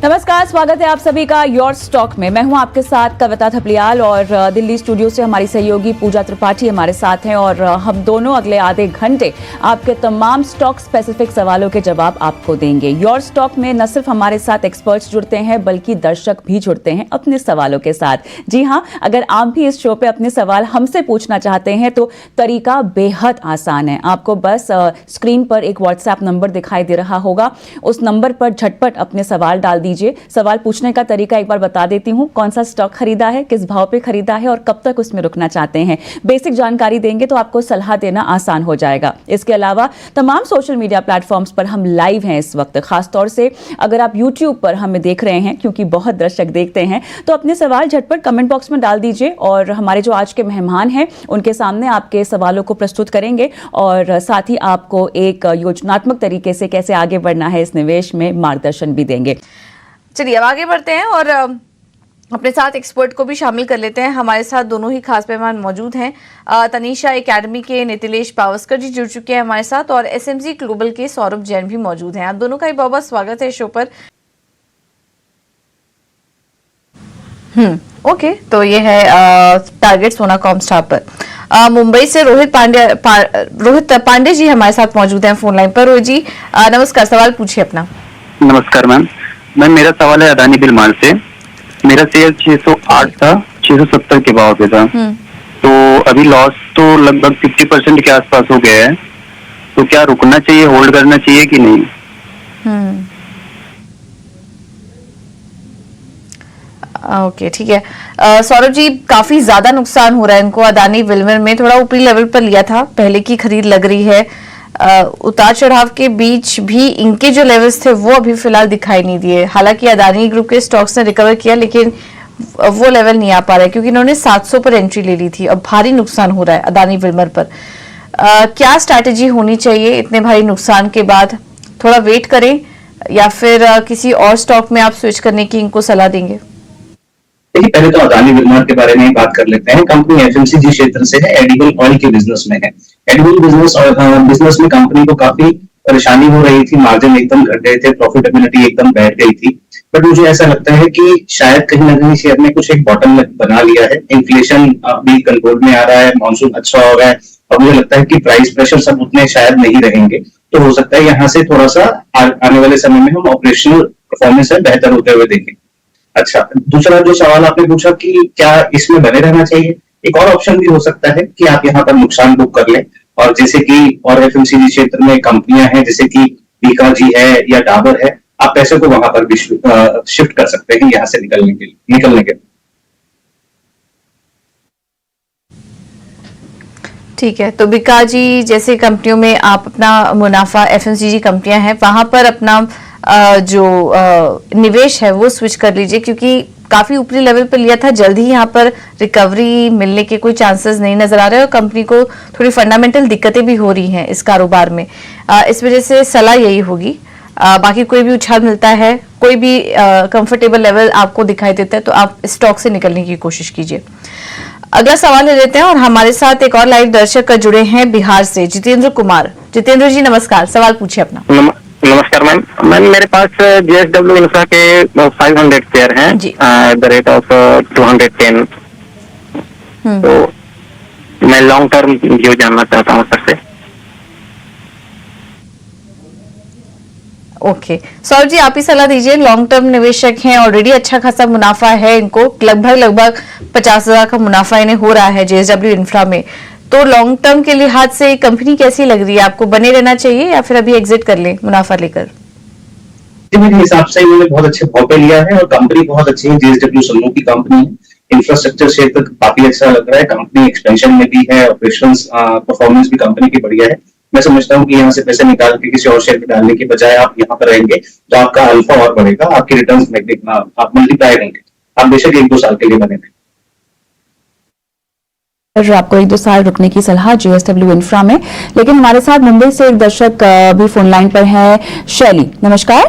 नमस्कार, स्वागत है आप सभी का योर स्टॉक में। मैं हूं आपके साथ कविता थपलियाल और दिल्ली स्टूडियो से हमारी सहयोगी पूजा त्रिपाठी हमारे साथ हैं और हम दोनों अगले आधे घंटे आपके तमाम स्टॉक स्पेसिफिक सवालों के जवाब आपको देंगे। योर स्टॉक में न सिर्फ हमारे साथ एक्सपर्ट्स जुड़ते हैं बल्कि दर्शक भी जुड़ते हैं अपने सवालों के साथ। जी हाँ, अगर आप भी इस शो पे अपने सवाल हमसे पूछना चाहते हैं तो तरीका बेहद आसान है। आपको बस स्क्रीन पर एक व्हाट्सएप नंबर दिखाई दे रहा होगा, उस नंबर पर झटपट अपने सवाल डाल दीजिए। सवाल पूछने का तरीका एक बार बता देती हूं। कौन सा स्टॉक खरीदा है, किस भाव पे खरीदा है और कब तक उसमें रुकना चाहते हैं, बेसिक जानकारी देंगे तो आपको सलाह देना आसान हो जाएगा। इसके अलावा तमाम सोशल मीडिया प्लेटफॉर्म्स पर हम लाइव हैं इस वक्त। खासतौर से अगर आप यूट्यूब पर हमें देख रहे हैं, क्योंकि बहुत दर्शक देखते हैं, तो अपने सवाल झटपट कमेंट बॉक्स में डाल दीजिए और हमारे जो आज के मेहमान हैं उनके सामने आपके सवालों को प्रस्तुत करेंगे और साथ ही आपको एक योजनात्मक तरीके से कैसे आगे बढ़ना है इस निवेश में मार्गदर्शन भी देंगे। चलिए अब आगे बढ़ते हैं और अपने साथ एक्सपर्ट को भी शामिल कर लेते हैं। हमारे साथ दोनों ही खास मेहमान मौजूद हैं। तनीषा एकेडमी के नितिलेश पावस्कर जी जुड़ चुके हैं हमारे साथ और एसएमजी ग्लोबल के सौरभ जैन भी मौजूद हैं। आप दोनों का ही बहुत बहुत स्वागत है शो पर। ओके, तो ये है टारगेट सोना कॉमस्टार पर। मुंबई से रोहित पांडे जी हमारे साथ मौजूद हैं फोन लाइन पर। रोहित जी नमस्कार, सवाल पूछिए अपना। नमस्कार मैम, मेरा सवाल है अदानी बिलमाल से। मेरा शेयर 608 था, 670 के भाव पे था, तो अभी लॉस तो लगभग 50% के आसपास हो गया है, तो क्या रुकना चाहिए, होल्ड करना चाहिए कि नहीं? ओके, ठीक है। सौरभ जी, काफी ज्यादा नुकसान हो रहा है इनको। अदानी विलमर में थोड़ा ऊपरी लेवल पर लिया था, पहले की खरीद लग रही है। उतार चढ़ाव के बीच भी इनके जो लेवल्स थे वो अभी फिलहाल दिखाई नहीं दिए। हालांकि अदानी ग्रुप के स्टॉक्स ने रिकवर किया लेकिन वो लेवल नहीं आ पा रहा है क्योंकि इन्होंने 700 पर एंट्री ले ली थी। अब भारी नुकसान हो रहा है अदानी विलमर पर। क्या स्ट्रैटेजी होनी चाहिए इतने भारी नुकसान के बाद? थोड़ा वेट करें या फिर किसी और स्टॉक में आप स्विच करने की इनको सलाह देंगे? देखिए, पहले तो अदानी विलमर के बारे में बात कर लेते हैं। कंपनी एफएमसीजी क्षेत्र से है, एडिबल ऑयल के बिजनेस में है। एडिबल बिजनेस में कंपनी को काफी परेशानी हो रही थी, मार्जिन एकदम घट गए थे, प्रॉफिटेबिलिटी एकदम बैठ गई थी। बट मुझे ऐसा लगता है कि शायद कहीं ना कहीं शेयर ने कुछ एक बॉटम बना लिया है। इन्फ्लेशन भी कंट्रोल में आ रहा है, मानसून अच्छा हो रहा है और मुझे लगता है कि प्राइस प्रेशर सब उतने शायद नहीं रहेंगे। तो हो सकता है यहाँ से थोड़ा सा आने वाले समय में हम ऑपरेशनल परफॉर्मेंस है बेहतर होते हुए देखें। अच्छा, दूसरा जो सवाल आपने पूछा कि क्या इसमें बने रहना चाहिए, एक और ऑप्शन भी हो सकता है कि आप यहाँ पर नुकसान बुक कर लें और जैसे कि और एफएमसीजी क्षेत्र में कंपनियां हैं जैसे कि बीकाजी है या डाबर है, आप पैसे को वहां पर भी शिफ्ट कर सकते हैं यहाँ से निकलने के। ठीक है, तो बीकाजी जैसे कंपनियों में आप अपना मुनाफा, एफएमसीजी कंपनियां हैं वहां पर अपना जो निवेश है वो स्विच कर लीजिए क्योंकि काफी ऊपरी लेवल पर लिया था। जल्दी ही यहाँ पर रिकवरी मिलने के कोई चांसेस नहीं नजर आ रहे और कंपनी को थोड़ी फंडामेंटल दिक्कतें भी हो रही हैं इस कारोबार में। इस वजह से सलाह यही होगी। बाकी कोई भी उछाल मिलता है, कोई भी कंफर्टेबल लेवल आपको दिखाई देता है तो आप स्टॉक से निकलने की कोशिश कीजिए। अगला सवाल ले लेते हैं और हमारे साथ एक और लाइव दर्शक जुड़े हैं बिहार से, जितेंद्र कुमार। जितेंद्र जी नमस्कार, सवाल पूछिए अपना। नमस्कार मैम, मेरे पास जेएसडब्ल्यू इंफ्रा के 500 शेयर हैं एट द रेट ऑफ 210। तो मैं लॉन्ग टर्म व्यू जानना चाहता हूँ सर से। ओके, सौरभ जी आप ही सलाह दीजिए। लॉन्ग टर्म निवेशक हैं, ऑलरेडी अच्छा खासा मुनाफा है इनको, लगभग 50,000 का मुनाफा इन्हें हो रहा है जेएसडब्ल्यू इंफ्रा में। तो लॉन्ग टर्म के लिहाज से कंपनी कैसी लग रही है आपको? बने रहना चाहिए या फिर अभी एग्जिट कर ले मुनाफा लेकर? मेरे हिसाब से इन्होंने बहुत अच्छे भाव पे लिया है और कंपनी बहुत अच्छी है। जेएसडब्ल्यू समूह की कंपनी है, इंफ्रास्ट्रक्चर क्षेत्र काफी अच्छा लग रहा है, कंपनी एक्सपेंशन में भी है, ऑपरेशंस परफॉर्मेंस भी कंपनी की बढ़िया है। मैं समझता हूँ कि यहाँ से पैसे निकाल के किसी और शेयर में डालने के बजाय आप यहाँ पर रहेंगे तो आपका अल्फा और बढ़ेगा, आपके रिटर्न्स में आप मल्टीप्लाई होंगे। आप बेशक 1-2 साल के लिए बने रहें। आपको 1-2 साल रुकने की सलाह जेएसडब्ल्यू इंफ्रा में। लेकिन हमारे साथ मुंबई से एक दर्शक भी फोन लाइन पर है, शैली। नमस्कार।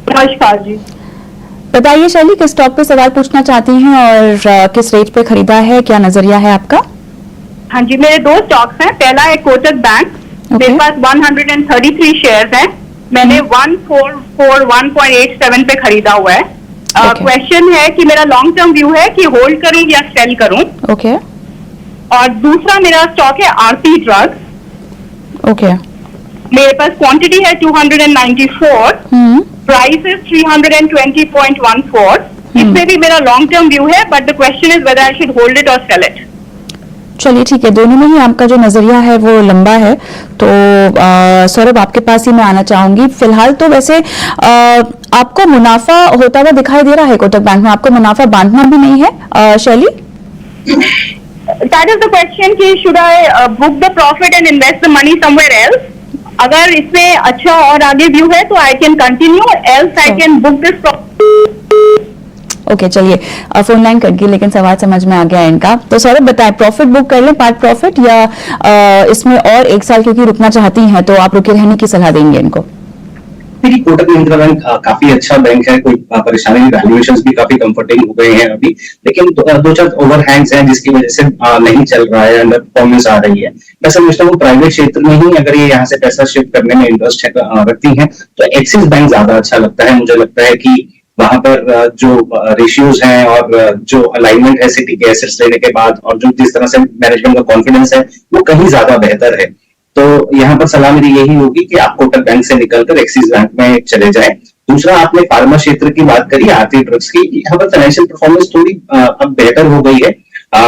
नमस्कार जी, बताइए शैली, किस स्टॉक पे सवाल पूछना चाहती हैं और किस रेट पे खरीदा है, क्या नजरिया है आपका? हाँ जी, मेरे 2 स्टॉक्स हैं। पहला है कोटक बैंक, मेरे पास 133 शेयर्स हैं मैंने 1441.87 पे खरीदा हुआ है। Okay. क्वेश्चन है कि मेरा लॉन्ग टर्म व्यू है कि होल्ड करूं या सेल करूं। ओके और दूसरा मेरा स्टॉक है आरती ड्रग। ओके मेरे पास क्वांटिटी है 294, प्राइस है 320.14। इसमें भी मेरा लॉन्ग टर्म व्यू है, but the question is whether I should hold it और सेल इट। चलिए ठीक है, दोनों में ही आपका जो नजरिया है वो लंबा है। तो सौरभ आपके पास ही मैं आना चाहूंगी। फिलहाल तो वैसे आपको मुनाफा होता हुआ दिखाई दे रहा है कोटक बैंक में, आपको मुनाफा बांधना भी नहीं है शैली? That is the question कि should I book the profit and invest the money somewhere else? अगर इसमें अच्छा और आगे व्यू है तो I can continue, else I can book this profit. Okay चलिए, फोन लाइन कट गई लेकिन सवाल समझ में आ गया इनका। तो सौरभ बताएं, प्रॉफिट बुक कर लें पार्ट प्रॉफिट या इसमें और एक साल क्योंकि रुकना चाहती हैं तो आप रुके रहने की सलाह देंगे इनको? देखिए, कोटक महिंद्रा बैंक काफी अच्छा बैंक है, कोई परेशानी नहीं, वैल्यूएशंस भी काफी कंफर्टेबल हो गए हैं अभी, लेकिन दो चार ओवरहैंग्स हैं जिसकी वजह से नहीं चल रहा है, अंडर परफॉर्मेंस आ रही है। मैं समझता हूँ प्राइवेट क्षेत्र में ही अगर ये यहाँ से पैसा शिफ्ट करने में इंटरेस्ट रखती हैं तो एक्सिस बैंक ज्यादा अच्छा लगता है। मुझे लगता है कि वहां पर जो रेशियोज हैं और जो अलाइनमेंट है सिटी के एसेट्स लेने के बाद और जो जिस तरह से मैनेजमेंट का कॉन्फिडेंस है वो कहीं ज्यादा बेहतर है। तो यहाँ पर सलाह मेरी यही होगी कि आप कोटक बैंक से निकलकर एक्सिस बैंक में चले जाएं। दूसरा, आपने फार्मा क्षेत्र की बात करी, आरती ड्रग्स की, यहाँ पर फाइनेंशियल परफॉर्मेंस थोड़ी अब बेहतर हो गई है,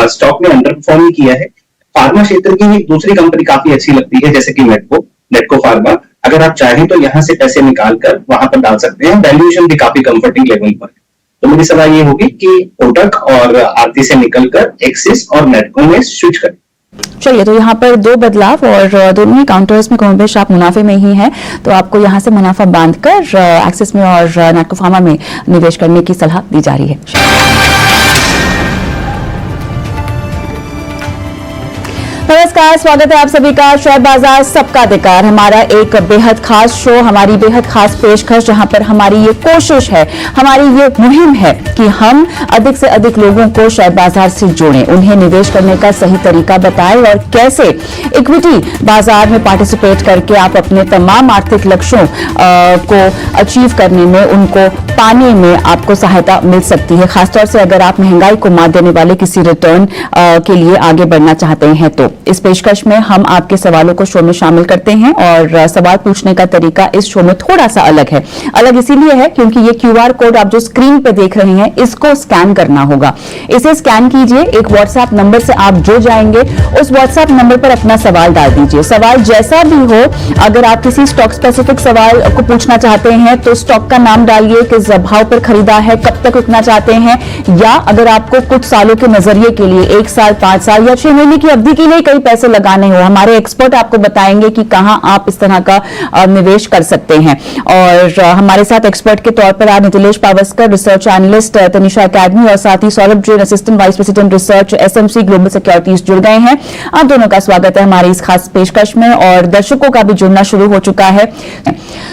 स्टॉक में अंडर परफॉर्म किया है। फार्मा क्षेत्र की एक दूसरी कंपनी काफी अच्छी लगती है जैसे कि नेटको फार्मा, अगर आप चाहें तो यहाँ से पैसे निकालकर वहां पर डाल सकते हैं, वैल्यूएशन भी काफी कंफर्टिंग लेवल पर है। तो मेरी सलाह ये होगी कि कोटक और आरती से निकलकर एक्सिस और नेटको में स्विच करें। चलिए, तो यहाँ पर दो बदलाव और दोनों ही काउंटर्स में कमोबेश आप मुनाफे में ही हैं, तो आपको यहाँ से मुनाफा बांधकर एक्सिस में और नेटको फार्मा में निवेश करने की सलाह दी जा रही है। नमस्कार, स्वागत है आप सभी का शेयर बाजार सबका अधिकार, हमारा एक बेहद खास शो, हमारी बेहद खास पेशकश, जहां पर हमारी ये कोशिश है, हमारी ये मुहिम है कि हम अधिक से अधिक लोगों को शेयर बाजार से जोड़ें, उन्हें निवेश करने का सही तरीका बताएं और कैसे इक्विटी बाजार में पार्टिसिपेट करके आप अपने तमाम आर्थिक लक्ष्यों को अचीव करने में, उनको पाने में आपको सहायता मिल सकती है, खासतौर से अगर आप महंगाई को मात देने वाले किसी रिटर्न के लिए आगे बढ़ना चाहते हैं। तो इस पेशकश में हम आपके सवालों को शो में शामिल करते हैं और सवाल पूछने का तरीका इस शो में थोड़ा सा अलग है। अलग इसीलिए है क्योंकि ये QR कोड आप जो स्क्रीन पे देख रहे हैं इसको स्कैन करना होगा। इसे स्कैन कीजिए, एक व्हाट्सएप नंबर से आप जुड़ जाएंगे, उस व्हाट्सएप नंबर पर अपना सवाल डाल दीजिए। सवाल जैसा भी हो, अगर आप किसी स्टॉक स्पेसिफिक सवाल को पूछना चाहते हैं तो स्टॉक का नाम डालिए, किस भाव पर खरीदा है, कब तक रुकना चाहते हैं, या अगर आपको कुछ सालों के नजरिए के लिए 1 साल, 5 साल या 6 महीने की अवधि के लिए कई पैसे लगाने हो, हमारे एक्सपर्ट आपको बताएंगे कि कहां आप इस तरह का निवेश कर सकते हैं। और हमारे साथ एक्सपर्ट के तौर पर आज Nitilesh Pawaskar, research analyst Tanisha academy, और साथ ही Saurabh Jain, assistant vice president research SMC global securities जुड़ गए हैं। आप दोनों का स्वागत है हमारी इस खास पेशकश में और दर्शकों का भी जुड़ना शुरू हो चुका है।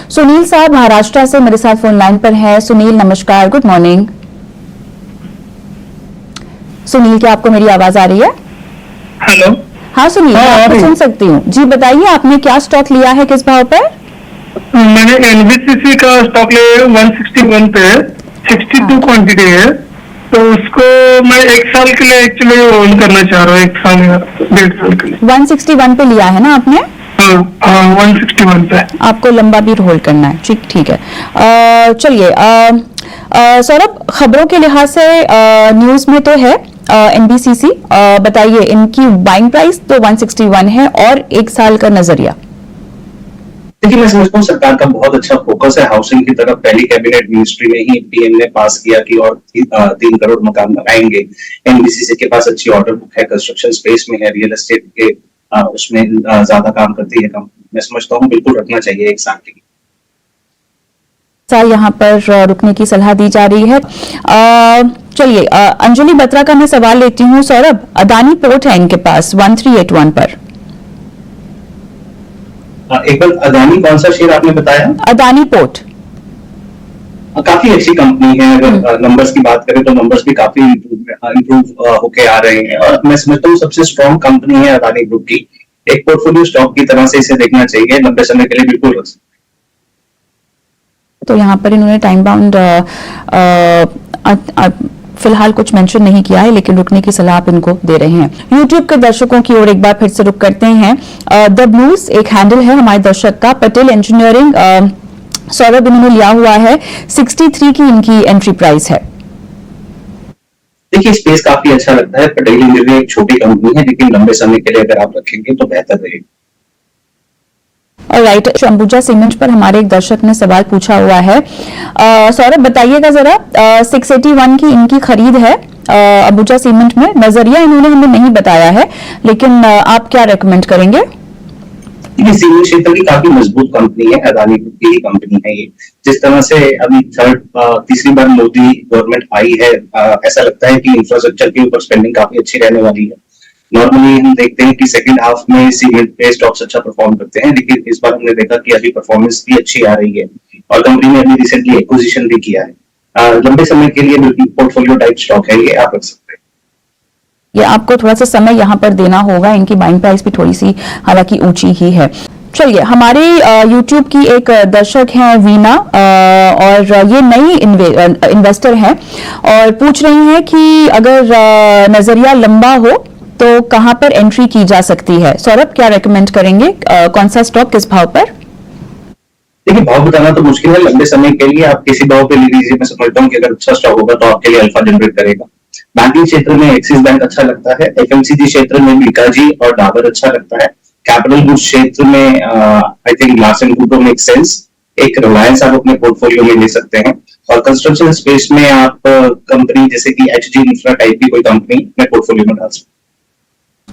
सुनील साहब महाराष्ट्र से मेरे साथ फोन लाइन पर है। सुनील नमस्कार, गुड मॉर्निंग। सुनील, क्या आपको मेरी आवाज आ रही है? हेलो। हाँ सुनील, मैं आपको सुन सकती हूँ जी, बताइए आपने क्या स्टॉक लिया है, किस भाव पर? मैंने NBCC का स्टॉक लिया 161 पे, 62 क्वांटिटी है, तो उसको मैं 1 साल के लिए एक्चुअली होल्ड करना चाह रहा हूँ, 1 साल या 1.5 साल के लिए। 161 पे लिया है ना आपने? हाँ, 161 पे आपको लंबा भी होल्ड करना है, ठीक है। चलिए सौरभ, खबरों के लिहाज से न्यूज में तो है NBCC, बताइए इनकी बाइंग प्राइस तो 161 है और 1 साल का नजरिया। देखिए, मैं समझता हूँ सरकार का बहुत अच्छा फोकस है हाउसिंग की तरफ। पहली कैबिनेट मिनिस्ट्री में ही PM ने पास किया कि और 3 करोड़ मकान बनाएंगे। NBCC के पास अच्छी ऑर्डर बुक है, कंस्ट्रक्शन स्पेस में है, रियल एस्टेट के उसमें ज्यादा काम करती है कंपनी। मैं समझता हूँ बिल्कुल रखना चाहिए 1 साल के लिए। यहाँ पर रुकने की सलाह दी जा रही है। चलिए अंजलि बत्रा का मैं सवाल लेती हूँ। सौरभ, अदानी पोर्ट है इनके पास 1381 पर। एक बार अदानी कौन सा शेयर आपने बताया? अदानी पोर्ट काफी अच्छी कंपनी है। अगर नंबर्स की बात करें तो नंबर्स भी काफी इंप्रूव होके आ रहे हैं और मैं समझता हूँ सबसे स्ट्रॉन्ग कंपनी है अदानी ग्रुप की। एक पोर्टफोलियो स्टॉक की तरह से इसे देखना चाहिए, लंबे समय के लिए बिल्कुल रख सकते हैं। तो यहाँ पर इन्होंने टाइम बाउंड फिलहाल कुछ मेंशन नहीं किया है, लेकिन रुकने की सलाह आप इनको दे रहे हैं। YouTube के दर्शकों की ओर एक बार फिर से रुक करते हैं। द ब्लूज एक हैंडल है हमारे दर्शक का, पटेल इंजीनियरिंग सौरभ इन्होंने लिया हुआ है, 63 की इनकी एंट्री प्राइस है। देखिए स्पेस काफी अच्छा लगता है। पटेल इंजीनियरिंग एक छोटी कंपनी है, लेकिन लंबे समय के लिए अगर आप रखेंगे तो बेहतर रहेगा। और राइट, अंबुजा सीमेंट पर हमारे एक दर्शक ने सवाल पूछा हुआ है। सौरभ बताइएगा जरा, 681 की इनकी खरीद है अंबुजा सीमेंट में। नजरिया इन्होंने हमें नहीं बताया है, लेकिन आप क्या रेकमेंड करेंगे? ये सीमेंट क्षेत्र की काफी मजबूत कंपनी है, अदानी की ही कंपनी है ये। जिस तरह से अभी तीसरी बार मोदी गवर्नमेंट आई है, ऐसा लगता है कि इंफ्रास्ट्रक्चर के ऊपर स्पेंडिंग काफी अच्छी रहने वाली है। नॉर्मली हम देखते हैं कि सेकंड हाफ में सीमेंट पे स्टॉक्स अच्छा परफॉर्म करते हैं, लेकिन इस बार हमने देखा कि अभी परफॉर्मेंस भी अच्छी आ रही है और कंपनी ने अभी रिसेंटली एक्विजिशन भी किया है। लंबे समय के लिए बिल्कुल पोर्टफोलियो टाइप स्टॉक है ये, आप रख सकते हैं। ये आपको थोड़ा सा समय यहाँ पर देना होगा, इनकी बाइंग प्राइस भी थोड़ी सी हालांकि ऊंची ही है। चलिए, हमारे YouTube की एक दर्शक हैं वीना, और ये नई इन्वेस्टर हैं और पूछ रही हैं कि अगर नजरिया लंबा हो तो कहां पर एंट्री की जा सकती है? सौरभ क्या रेकमेंड करेंगे, कौन सा स्टॉक किस भाव पर? देखिए भाव बताना तो मुश्किल है, लंबे समय के लिए आप किसी भाव पे ले लीजिए। मैं समझता हूँ कि अगर अच्छा स्टॉक होगा तो आपके लिए अल्फा जनरेट करेगा। बैंकिंग क्षेत्र में एक्सिस बैंक अच्छा लगता है, एफएमसीजी क्षेत्र में बीकाजी और डाबर अच्छा लगता है, कैपिटल गुड्स क्षेत्र में I think Larsen and Toubro make sense, एक रिलायंस आप अपने पोर्टफोलियो में ले सकते हैं, और कंस्ट्रक्शन स्पेस में आप कंपनी जैसे कि एचजी इंफ्रा टाइप की कोई कंपनी अपने पोर्टफोलियो में डाल सकते हैं।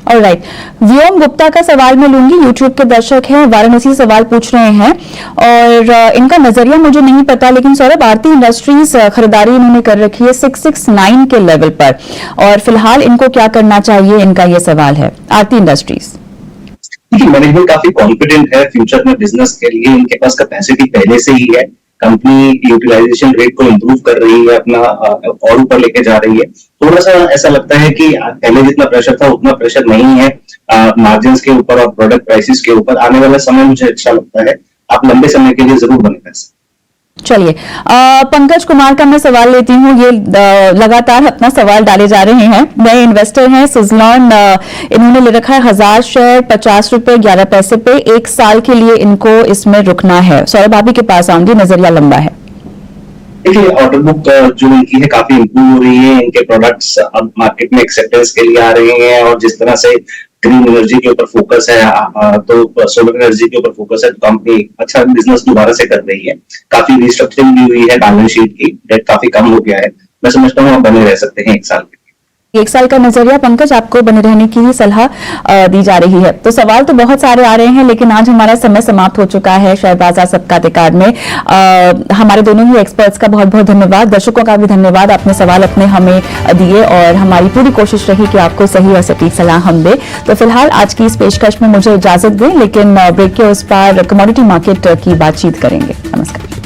ऑलराइट, व्योम गुप्ता का सवाल मैं लूंगी। यूट्यूब के दर्शक हैं, वाराणसी सवाल पूछ रहे हैं और इनका नजरिया मुझे नहीं पता, लेकिन सौरभ आरती इंडस्ट्रीज खरीदारी इन्होंने कर रखी है 669 के लेवल पर, और फिलहाल इनको क्या करना चाहिए, इनका ये सवाल है। आरती इंडस्ट्रीज देखिए मैनेजमेंट काफी कॉन्फिडेंट है फ्यूचर में बिजनेस के लिए, इनके पास कैपेसिटी पहले से ही है, कंपनी यूटिलाइजेशन रेट को इम्प्रूव कर रही है, अपना और ऊपर लेके जा रही है। थोड़ा सा ऐसा लगता है कि पहले जितना प्रेशर था उतना प्रेशर नहीं है मार्जिन के ऊपर और प्रोडक्ट प्राइसेस के ऊपर। आने वाला समय मुझे अच्छा लगता है, आप लंबे समय के लिए जरूर बने पैसे। चलिए, पंकज कुमार का मैं सवाल लेती हूँ। ये लगातार अपना सवाल डाले जा रहे हैं, नए इन्वेस्टर हैं। सुजलॉन इन्होंने ले रखा है 1000 शेयर, 50 रुपए 11 पैसे पे, 1 साल के लिए इनको इसमें रुकना है। सौरभ आप ही के पास आऊंगी, नजरिया लंबा है। देखिए ऑर्डर बुक जो इनकी है काफी इंप्रूव हो रही है, इनके प्रोडक्ट्स अब मार्केट में एक्सेप्टेंस के लिए आ रहे हैं, और जिस तरह से ग्रीन एनर्जी के ऊपर फोकस है तो सोलर एनर्जी के ऊपर फोकस है, तो कंपनी अच्छा बिजनेस दोबारा से कर रही है। काफी रिस्ट्रक्चरिंग भी हुई है बैलेंस शीट की, डेट काफी कम हो गया है। मैं समझता हूँ आप बने रह सकते हैं 1 साल के। 1 साल का नजरिया पंकज, आपको बने रहने की ही सलाह दी जा रही है। तो सवाल तो बहुत सारे आ रहे हैं, लेकिन आज हमारा समय समाप्त हो चुका है शेयर बाजार सबका अधिकार में। हमारे दोनों ही एक्सपर्ट्स का बहुत बहुत धन्यवाद, दर्शकों का भी धन्यवाद, आपने सवाल अपने हमें दिए और हमारी पूरी कोशिश रही कि आपको सही और सटीक सलाह हम दें। तो फिलहाल आज की इस पेशकश में मुझे इजाजत दें, लेकिन ब्रेक के उस पार कमोडिटी मार्केट की बातचीत करेंगे। नमस्कार।